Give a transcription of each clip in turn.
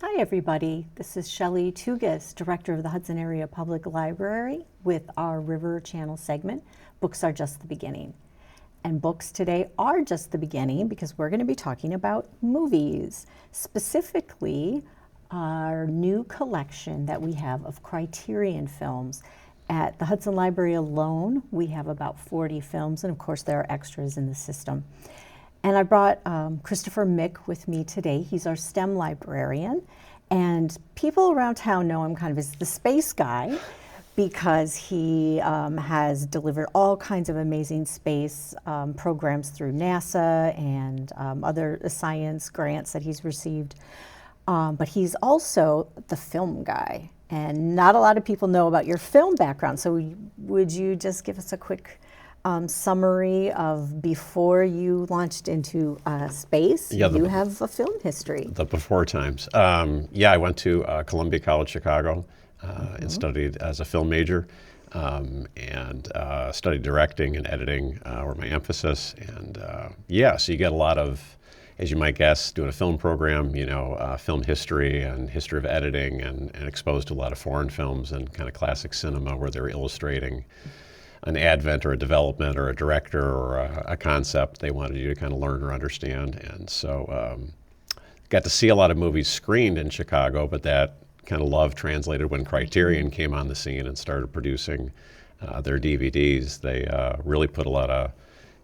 Hi everybody, this is Shelly Tougas, Director of the Hudson Area Public Library with our River Channel segment, Books Are Just the Beginning. And books today are just the beginning because we're going to be talking about movies, specifically our new collection that we have of Criterion Films. At the Hudson Library alone, we have about 40 films, and of course there are extras in the system. And I brought Christopher Mick with me today. He's our STEM librarian, and people around town know him kind of as the space guy because he has delivered all kinds of amazing space programs through NASA and other science grants that he's received. But he's also the film guy, and not a lot of people know about your film background. So would you just give us a quick summary of before you launched into space? Yeah, you have a film history. The before times. I went to Columbia College Chicago and studied as a film major and studied directing and editing were my emphasis. And so you get a lot of, as you might guess, doing a film program, film history and history of editing and exposed to a lot of foreign films and kind of classic cinema where they were illustrating an advent or a development or a director or a concept they wanted you to kind of learn or understand. And so got to see a lot of movies screened in Chicago, but that kind of love translated when Criterion came on the scene and started producing their DVDs. They really put a lot of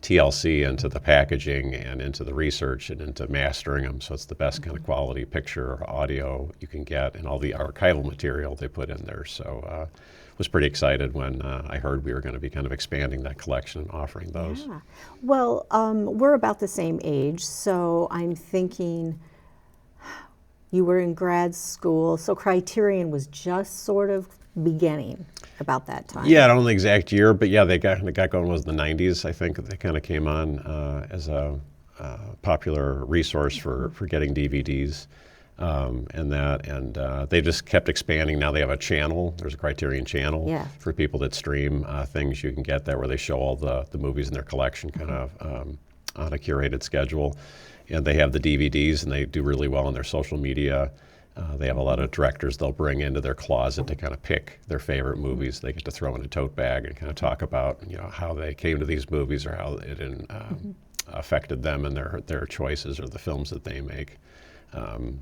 TLC into the packaging and into the research and into mastering them, so it's the best kind of quality picture or audio you can get, and all the archival material they put in there. So was pretty excited when I heard we were going to be kind of expanding that collection and offering those. Yeah. Well, we're about the same age, so I'm thinking you were in grad school, so Criterion was just sort of beginning about that time. Yeah, I don't know the exact year, but yeah, they got going was the 90s, I think. They kind of came on as a popular resource for getting DVDs. They just kept expanding. Now they have a channel. There's a Criterion channel for people that stream things. You can get there where they show all the movies in their collection kind of on a curated schedule. And they have the DVDs, and they do really well on their social media. They have a lot of directors they'll bring into their closet to kind of pick their favorite movies. They get to throw in a tote bag and kind of talk about how they came to these movies or how it affected them and their choices or the films that they make.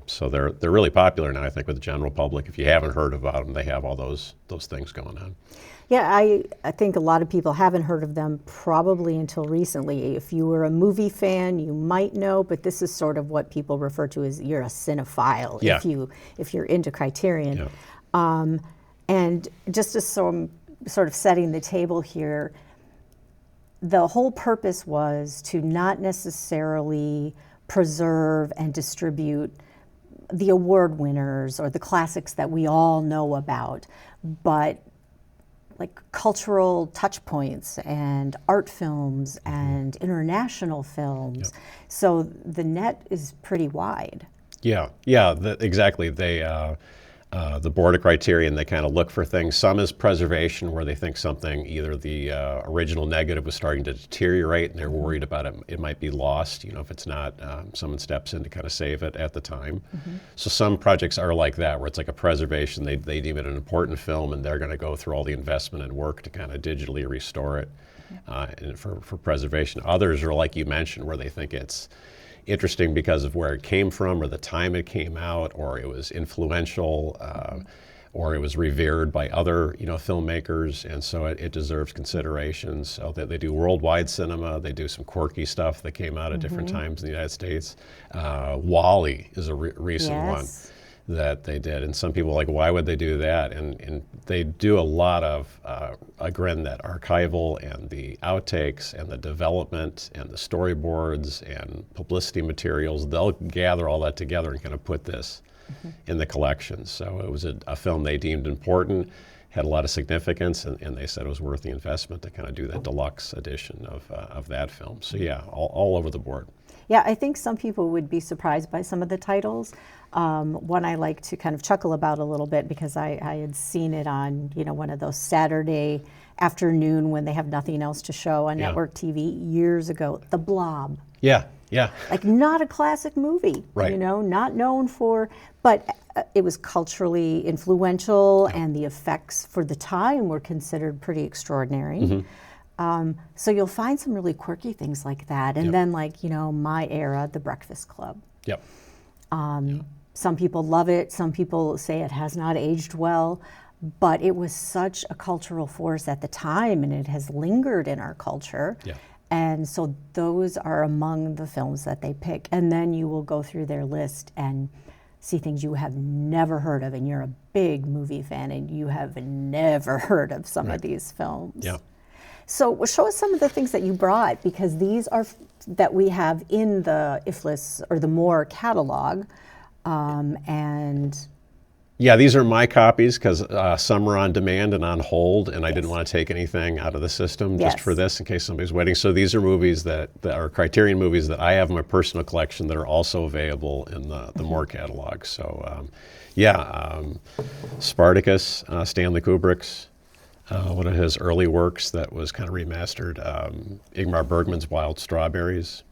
So they're really popular now, I think, with the general public. If you haven't heard about them, they have all those things going on. Yeah, I think a lot of people haven't heard of them probably until recently. If you were a movie fan, you might know, but this is sort of what people refer to as you're a cinephile if you're into Criterion. Yeah. And just as sort of setting the table here, the whole purpose was to not necessarily preserve and distribute the award winners or the classics that we all know about, but like cultural touch points and art films and international films. Yep. So the net is pretty wide. Yeah, exactly. The board of Criterion, they kind of look for things. Some is preservation, where they think something, either the original negative was starting to deteriorate and they're worried about it might be lost, if it's not, someone steps in to kind of save it at the time. So some projects are like that, where it's like a preservation. They deem it an important film, and they're going to go through all the investment and work to kind of digitally restore it and for preservation. Others are like you mentioned, where they think it's interesting because of where it came from or the time it came out, or it was influential, or it was revered by other filmmakers, and so it deserves consideration. So they do worldwide cinema. They do some quirky stuff that came out at different times in the United States. WALL-E is a recent one that they did, and some people are like, why would they do that? And they do a lot of again, that archival and the outtakes and the development and the storyboards and publicity materials. They'll gather all that together and kind of put this in the collection. So it was a film they deemed important, had a lot of significance, and they said it was worth the investment to kind of do that deluxe edition of that film. So yeah, all over the board. Yeah, I think some people would be surprised by some of the titles. One I like to kind of chuckle about a little bit because I had seen it on one of those Saturday afternoon when they have nothing else to show on network TV years ago. The Blob. Yeah. Yeah. Like not a classic movie, Right. you know, not known for, but it was culturally influential and the effects for the time were considered pretty extraordinary. So you'll find some really quirky things like that. And then like, you know, my era, The Breakfast Club. Yep. Some people love it. Some people say it has not aged well, but it was such a cultural force at the time, and it has lingered in our culture. Yeah. And so those are among the films that they pick. And then you will go through their list and see things you have never heard of, and you're a big movie fan, and you have never heard of some of these films. Yeah. So show us some of the things that you brought, because these are that we have in the IFLIS or the More catalog. And Yeah, these are my copies because some are on demand and on hold, and I didn't want to take anything out of the system just for this in case somebody's waiting. So these are movies that are Criterion movies that I have in my personal collection that are also available in the More catalog. So Spartacus, Stanley Kubrick's, one of his early works that was kind of remastered, Ingmar Bergman's Wild Strawberries.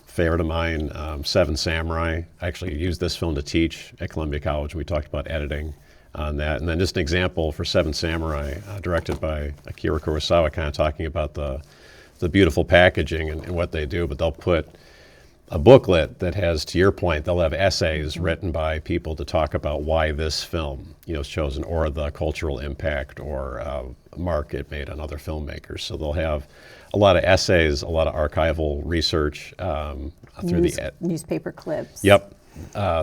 Favorite of mine, Seven Samurai. I actually used this film to teach at Columbia College. We talked about editing on that. And then just an example for Seven Samurai, directed by Akira Kurosawa, kind of talking about the beautiful packaging and what they do. But they'll put a booklet that has, to your point, they'll have essays written by people to talk about why this film, is chosen, or the cultural impact or mark it made on other filmmakers. So they'll have a lot of essays, a lot of archival research through the newspaper clips. Yep,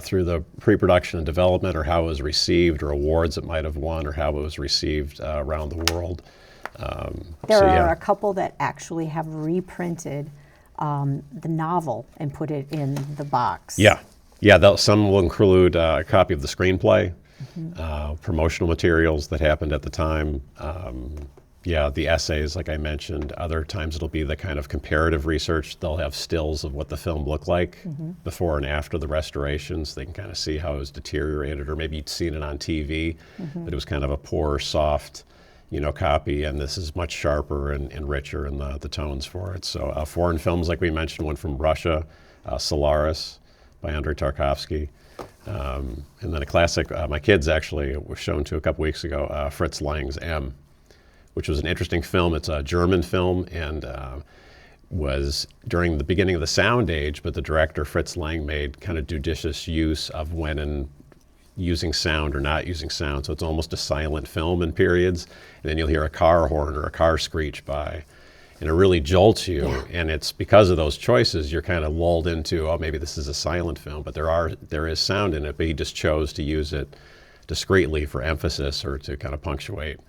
through the pre-production and development, or how it was received, or awards it might have won, or how it was received around the world. There are a couple that actually have reprinted the novel and put it in the box. Yeah. Some will include a copy of the screenplay, promotional materials that happened at the time. The essays, like I mentioned. Other times it'll be the kind of comparative research. They'll have stills of what the film looked like before and after the restoration, so they can kind of see how it was deteriorated, or maybe you'd seen it on TV, but it was kind of a poor, soft, copy, and this is much sharper and richer in the tones for it. So foreign films, like we mentioned, one from Russia, Solaris by Andrei Tarkovsky. And then a classic, my kids actually were shown to a couple weeks ago, Fritz Lang's M, which was an interesting film. It's a German film, and was during the beginning of the sound age, but the director, Fritz Lang, made kind of judicious use of when and using sound or not using sound. So it's almost a silent film in periods, and then you'll hear a car horn or a car screech by, and it really jolts you. And it's because of those choices you're kind of lulled into, oh, maybe this is a silent film, but there is sound in it, but he just chose to use it discreetly for emphasis or to kind of punctuate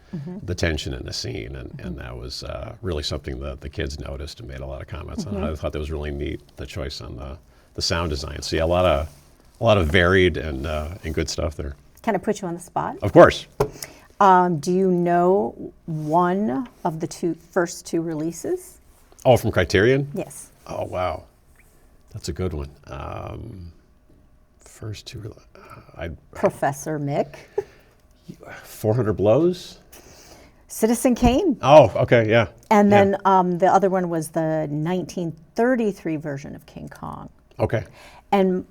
the tension in the scene, and that was really something that the kids noticed and made a lot of comments on. I thought that was really neat, the choice on the sound design. So yeah, a lot of varied and good stuff there. Can I put you on the spot? Of course. Do you know one of the first two releases? Oh, from Criterion? Yes. Oh, wow. That's a good one. First two, Professor Mick. 400 Blows? Citizen Kane. Oh, okay, yeah. And then the other one was the 1933 version of King Kong. Okay. And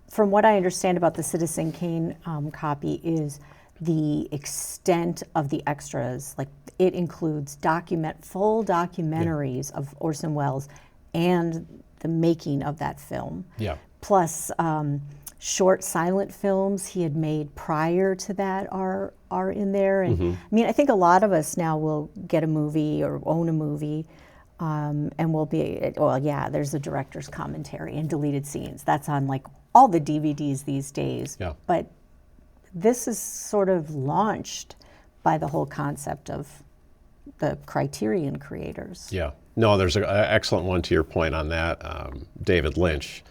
from what I understand about the Citizen Kane copy is the extent of the extras. Like, it includes full documentaries of Orson Welles and the making of that film. Yeah. Plus short silent films he had made prior to that are in there. And I mean, I think a lot of us now will get a movie or own a movie, and we'll be, there's a director's commentary and deleted scenes. That's on like all the DVDs these days. Yeah. But this is sort of launched by the whole concept of the Criterion creators. Yeah. No, there's an excellent one to your point on that. David Lynch,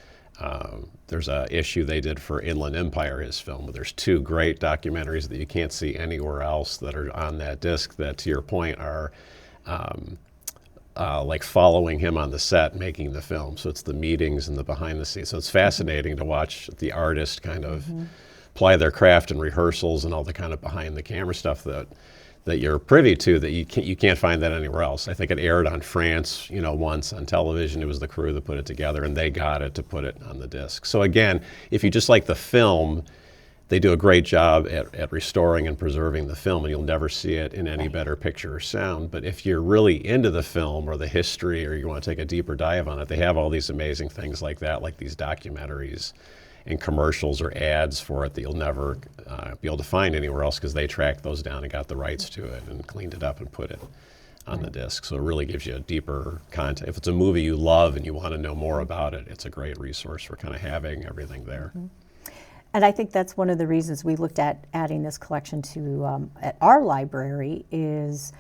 there's an issue they did for Inland Empire, his film, but there's two great documentaries that you can't see anywhere else that are on that disc that, to your point, are like following him on the set making the film. So it's the meetings and the behind the scenes. So it's fascinating to watch the artist kind of apply their craft and rehearsals and all the kind of behind the camera stuff that you're privy to that you can't find that anywhere else. I think it aired on France, once on television. It was the crew that put it together, and they got it to put it on the disc. So again, if you just like the film, they do a great job at restoring and preserving the film, and you'll never see it in any better picture or sound. But if you're really into the film or the history, or you want to take a deeper dive on it, they have all these amazing things like that, like these documentaries and commercials or ads for it that you'll never be able to find anywhere else, because they tracked those down and got the rights to it and cleaned it up and put it on the disc. So it really gives you a deeper content. If it's a movie you love and you want to know more about it, it's a great resource for kind of having everything there. And I think that's one of the reasons we looked at adding this collection to at our library is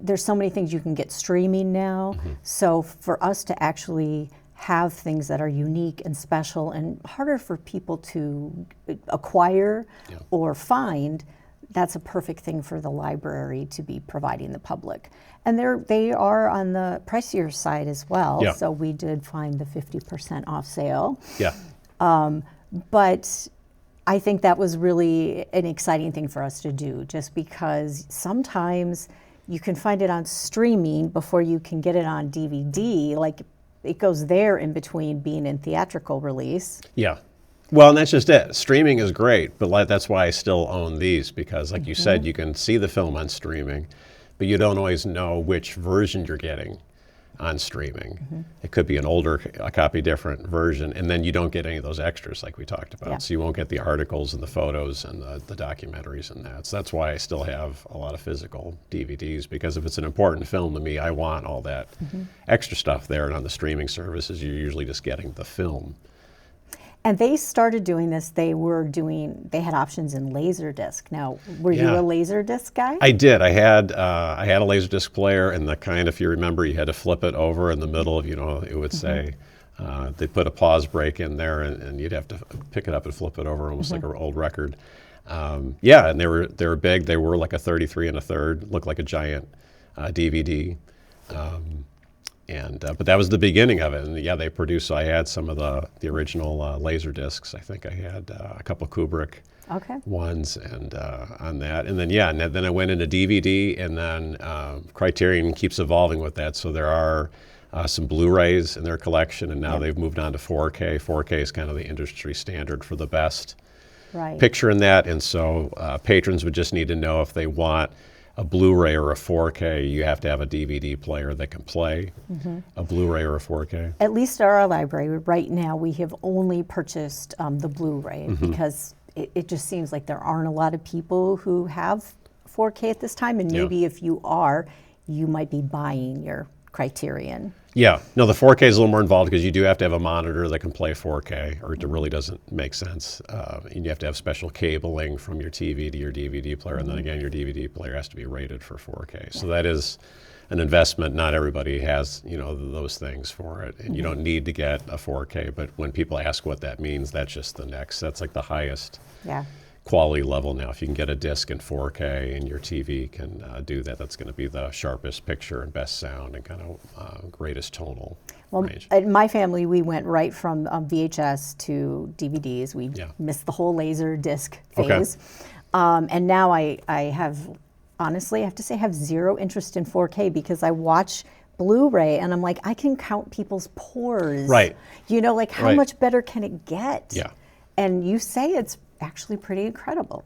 there's so many things you can get streaming now. So for us to actually have things that are unique and special and harder for people to acquire or find, that's a perfect thing for the library to be providing the public. And they are on the pricier side as well. Yeah. So we did find the 50% off sale. Yeah. But I think that was really an exciting thing for us to do, just because sometimes you can find it on streaming before you can get it on DVD. Like, it goes there in between being in theatrical release. Yeah. Well, and that's just it. Streaming is great, but that's why I still own these, because like you said, you can see the film on streaming, but you don't always know which version you're getting on streaming. It could be an older, a copy different version, and then you don't get any of those extras like we talked about. Yeah. So you won't get the articles and the photos and the documentaries and that. So that's why I still have a lot of physical DVDs, because if it's an important film to me, I want all that extra stuff there. And on the streaming services, you're usually just getting the film. And they started doing this, they had options in Laserdisc. Now, were you a Laserdisc guy? I did. I had a Laserdisc player, and the kind, if you remember, you had to flip it over in the middle of, it would say, they put a pause break in there, and you'd have to pick it up and flip it over, almost like an old record. And they were big. They were like a 33 1/3, looked like a giant DVD. But that was the beginning of it, and they produced. So I had some of the original laser discs. I think I had a couple Kubrick ones, and on that, and then I went into DVD, and then Criterion keeps evolving with that. So there are some Blu-rays in their collection, and now they've moved on to 4K. 4K is kind of the industry standard for the best picture in that, and so patrons would just need to know if they want a Blu-ray or a 4K, you have to have a DVD player that can play a Blu-ray or a 4K. At least at our library, right now, we have only purchased the Blu-ray because it just seems like there aren't a lot of people who have 4K at this time, and maybe if you are, you might be buying your Criterion. Yeah, no, the 4K is a little more involved because you do have to have a monitor that can play 4K, or it really doesn't make sense. And you have to have special cabling from your TV to your DVD player, and then again, your DVD player has to be rated for 4K. So that is an investment. Not everybody has, those things for it, and you don't need to get a 4K. But when people ask what that means, that's just that's like the highest quality level now. If you can get a disc in 4K and your TV can do that, that's going to be the sharpest picture and best sound and kind of greatest tonal range. In my family, we went right from VHS to DVDs. We missed the whole laser disc phase. And now I have, honestly, I have to say, I have zero interest in 4K because I watch Blu-ray and I'm like, I can count people's pores. Right. How much better can it get? Yeah. And you say it's actually pretty incredible.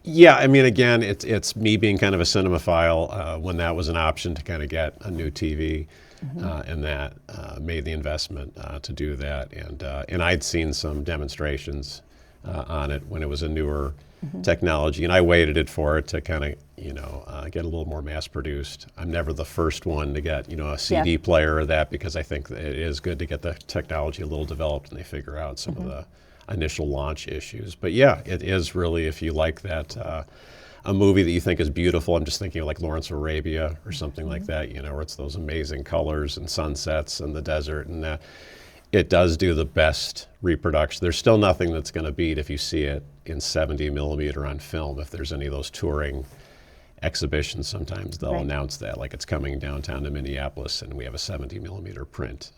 Yeah, I mean, again, it's me being kind of a cinemaphile when that was an option to kind of get a new TV, and that made the investment to do that. And I'd seen some demonstrations on it when it was a newer technology, and I waited for it to kind of get a little more mass produced. I'm never the first one to get a CD player or that, because I think that it is good to get the technology a little developed and they figure out some of the initial launch issues. But it is really, if you like that, a movie that you think is beautiful. I'm just thinking of like Lawrence of Arabia or something like that, where it's those amazing colors and sunsets and the desert, and that it does do the best reproduction. There's still nothing that's going to beat if you see it in 70 millimeter on film. If there's any of those touring exhibitions, sometimes they'll announce that, like it's coming downtown to Minneapolis and we have a 70 millimeter print.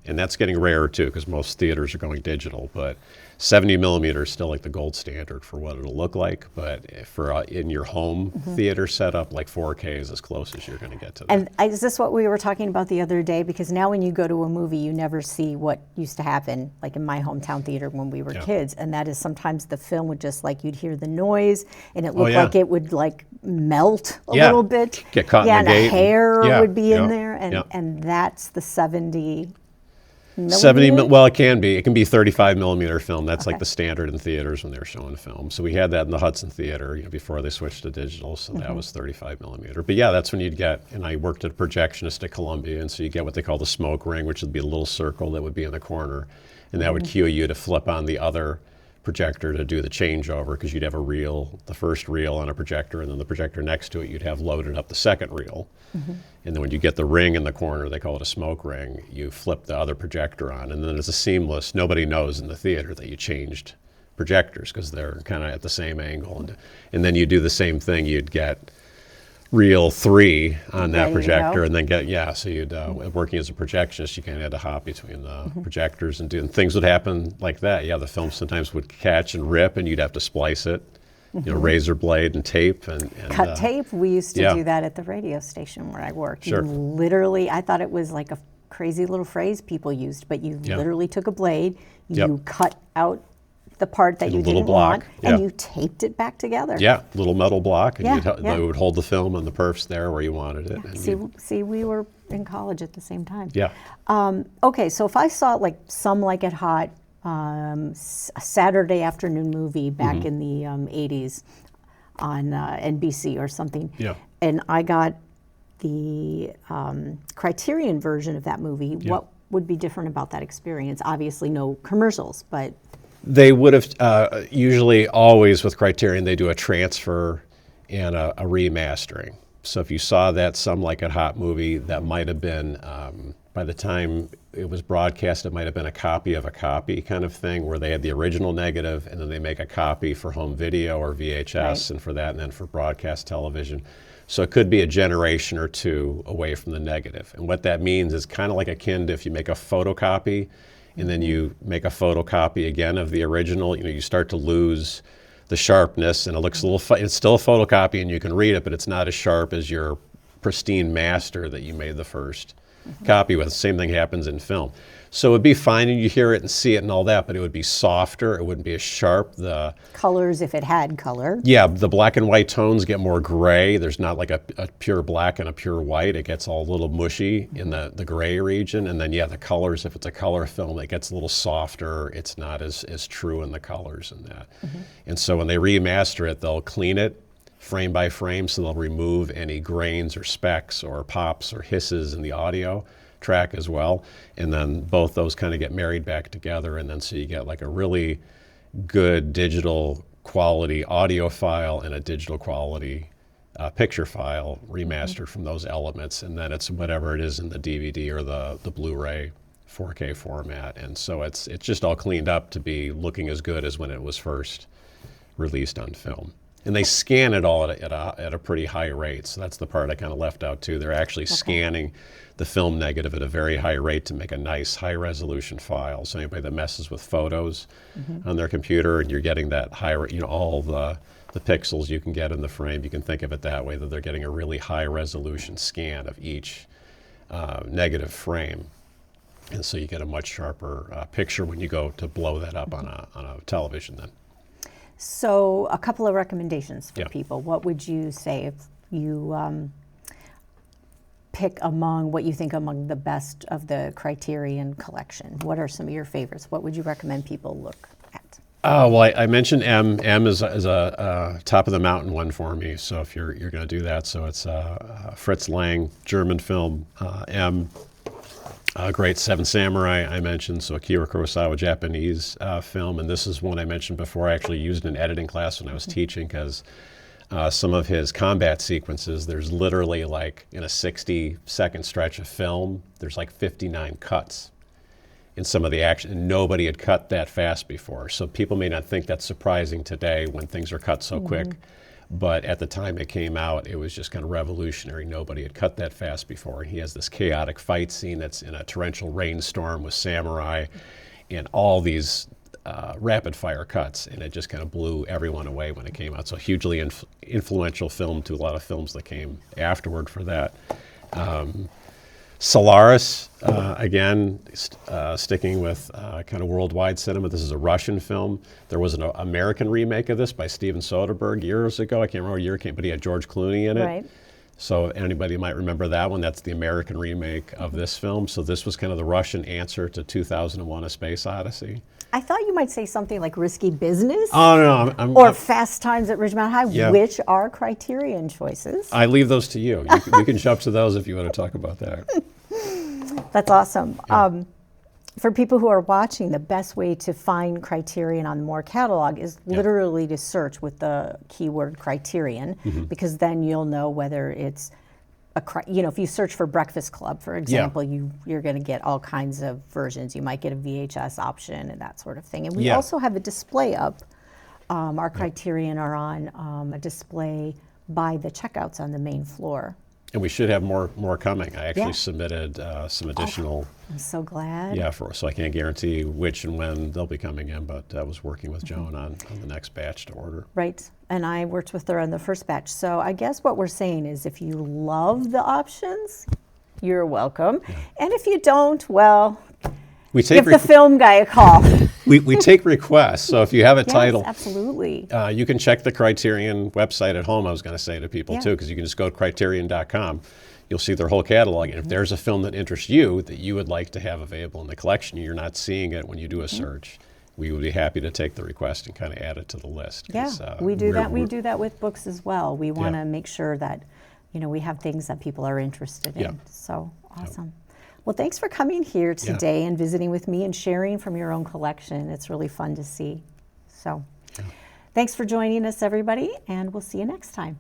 And that's getting rarer too, because most theaters are going digital, but 70 millimeter is still like the gold standard for what it'll look like, but for in your home theater setup, like 4K is as close as you're going to get to that. And is this what we were talking about the other day? Because now when you go to a movie, you never see what used to happen, like in my hometown theater when we were kids, and that is sometimes the film would just like, you'd hear the noise, and it looked like it would like melt a little bit. Get caught in the and gate. A hair would be in there, and that's the 70 millimeter? Well, it can be. It can be 35 millimeter film. That's like the standard in theaters when they were showing film. So we had that in the Hudson Theater, before they switched to digital. So that was 35 millimeter. But yeah, that's when you'd get. And I worked at a projectionist at Columbia, and so you get what they call the smoke ring, which would be a little circle that would be in the corner, and that would cue you to flip on the other projector to do the changeover, because you'd have a reel, the first reel on a projector, and then the projector next to it, you'd have loaded up the second reel. And then when you get the ring in the corner, they call it a smoke ring, you flip the other projector on, and then it's a seamless, nobody knows in the theater that you changed projectors because they're kind of at the same angle. And then you do the same thing, you'd get reel 3 on that projector, and then so you'd, working as a projectionist, you kind of had to hop between the projectors and things would happen like that. Yeah, the film sometimes would catch and rip, and you'd have to splice it. Razor blade and tape and cut tape. We used to do that at the radio station where I worked. Sure. You literally, I thought it was like a crazy little phrase people used, but you literally took a blade, you cut out the part that you didn't want, and you taped it back together. Yeah, little metal block, and it would hold the film and the perfs there where you wanted it. And see, we were in college at the same time. Yeah. Okay, so if I saw like Some Like It Hot, a Saturday afternoon movie back in the 80s on NBC or something, and I got the Criterion version of that movie, what would be different about that experience? Obviously no commercials, but... They would have, usually always with Criterion, they do a transfer and a remastering. So if you saw that Some Like It Hot movie, that might have been, by the time it was broadcast, it might have been a copy of a copy kind of thing, where they had the original negative and then they make a copy for home video or VHS and for that, and then for broadcast television. So it could be a generation or two away from the negative. And what that means is kind of like akin to if you make a photocopy and then you make a photocopy again of the original, you start to lose the sharpness, and it looks a little, it's still a photocopy and you can read it, but it's not as sharp as your pristine master that you made the first copy with. The same thing happens in film. So it would be fine and you hear it and see it and all that, but it would be softer, it wouldn't be as sharp. The colors, if it had color. Yeah, the black and white tones get more gray. There's not like a pure black and a pure white. It gets all a little mushy in the gray region. And then the colors, if it's a color film, it gets a little softer. It's not as true in the colors and that. And so when they remaster it, they'll clean it frame by frame, so they'll remove any grains or specks or pops or hisses in the audio track as well, and then both those kind of get married back together, and then so you get like a really good digital quality audio file and a digital quality picture file remastered from those elements, and then it's whatever it is in the DVD or the Blu-ray 4K format, and so it's just all cleaned up to be looking as good as when it was first released on film. And they scan it all at a pretty high rate, so that's the part I kind of left out too. They're actually scanning the film negative at a very high rate to make a nice high-resolution file. So anybody that messes with photos on their computer, and you're getting that high, all the pixels you can get in the frame, you can think of it that way, that they're getting a really high-resolution scan of each negative frame. And so you get a much sharper picture when you go to blow that up on a television then. So a couple of recommendations for people. What would you say if you pick among what you think among the best of the Criterion Collection? What are some of your favorites? What would you recommend people look at? Well, I mentioned M. M is a top of the mountain one for me. So if you're going to do that, so it's Fritz Lang, German film, M. Great Seven Samurai I mentioned, so Akira Kurosawa, Japanese film, and this is one I mentioned before. I actually used in an editing class when I was teaching, because some of his combat sequences, there's literally like in a 60-second stretch of film, there's like 59 cuts in some of the action, and nobody had cut that fast before. So people may not think that's surprising today when things are cut so quick. But at the time it came out, it was just kind of revolutionary. Nobody had cut that fast before. And he has this chaotic fight scene that's in a torrential rainstorm with samurai, and all these rapid fire cuts, and it just kind of blew everyone away when it came out. So hugely influential film to a lot of films that came afterward for that. Solaris, again, sticking with kind of worldwide cinema. This is a Russian film. There was an American remake of this by Steven Soderbergh years ago. I can't remember what year it came, but he had George Clooney in it. Right. So anybody might remember that one. That's the American remake of this film. So this was kind of the Russian answer to 2001: A Space Odyssey. I thought you might say something like Risky Business. Oh, no, or Fast Times at Ridgemont High, Yeah. which are Criterion choices. I leave those to you. You can jump to those if you want to talk about that. That's awesome. For people who are watching, the best way to find Criterion on More catalog is literally to search with the keyword Criterion, because then you'll know whether it's if you search for Breakfast Club, for example, you're going to get all kinds of versions. You might get a VHS option and that sort of thing. And we also have a display up. Our Criterion are on a display by the checkouts on the main floor. And we should have more coming. I actually submitted some additional. I'm so glad. Yeah, so I can't guarantee which and when they'll be coming in, but I was working with Joan on the next batch to order. Right, and I worked with her on the first batch. So I guess what we're saying is if you love the options, you're welcome. And if you don't, well, give the film guy a call. We take requests, so if you have a title, absolutely. You can check the Criterion website at home, I was going to say to people too, because you can just go to criterion.com. You'll see their whole catalog. And if there's a film that interests you that you would like to have available in the collection, you're not seeing it when you do a search, we would be happy to take the request and kind of add it to the list. Yeah, we do that. We do that with books as well. We want to make sure that we have things that people are interested in. So awesome. Well, thanks for coming here today and visiting with me and sharing from your own collection. It's really fun to see. So thanks for joining us, everybody, and we'll see you next time.